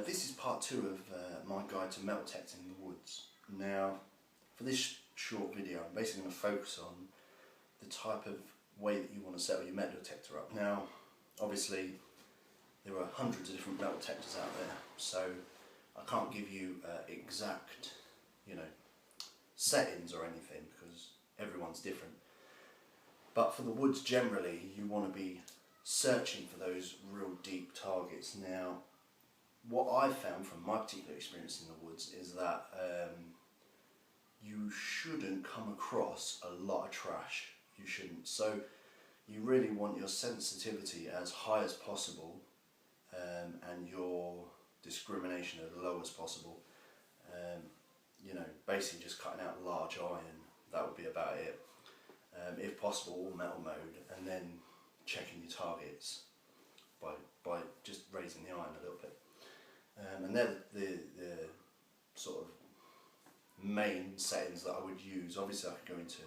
This is part 2 of my guide to metal detecting in the woods. Now, for this short video, I'm basically going to focus on the type of way that you want to set your metal detector up. Now, obviously, there are hundreds of different metal detectors out there, so I can't give you exact, settings or anything because everyone's different. But for the woods generally, you want to be searching for those real deep targets. Now, what I've found from my particular experience in the woods is that you shouldn't come across a lot of trash. You shouldn't. So you really want your sensitivity as high as possible and your discrimination as low as possible. Basically just cutting out large iron, that would be about it. If possible, all metal mode, and then checking your targets by just raising the iron a little bit. And they're the sort of main settings that I would use. Obviously I could go into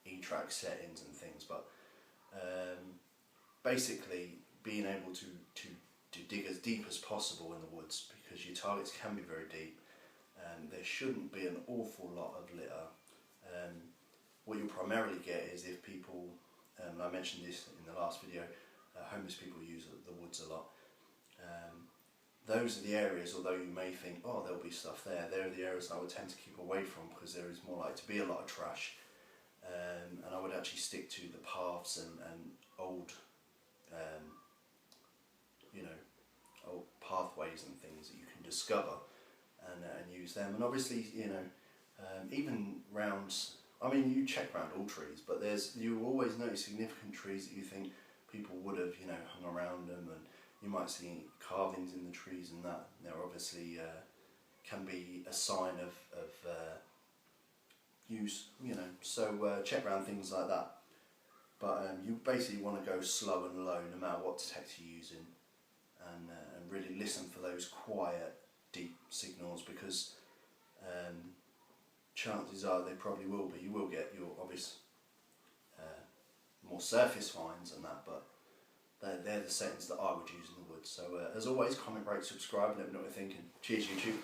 E-track settings and things, but basically being able to dig as deep as possible in the woods, because your targets can be very deep and there shouldn't be an awful lot of litter. What you'll primarily get is if people, and I mentioned this in the last video, homeless people use the woods a lot. Those are the areas, although you may think, oh, there'll be stuff there, they're the areas I would tend to keep away from because there is more likely to be a lot of trash. And I would actually stick to the paths and old, old pathways and things that you can discover and use them. And obviously, even round, you check around all trees, but you always notice significant trees that you think people would have, hung around them, and you might see carvings in the trees, and that they're obviously can be a sign of use, so check around things like that. But you basically want to go slow and low no matter what detector you're using, and really listen for those quiet, deep signals, because chances are they probably will be. You will get your obvious more surface finds and that, but they're the settings that I would use in the woods. So as always, comment, rate, subscribe, and let me know what you're thinking. Cheers, YouTube.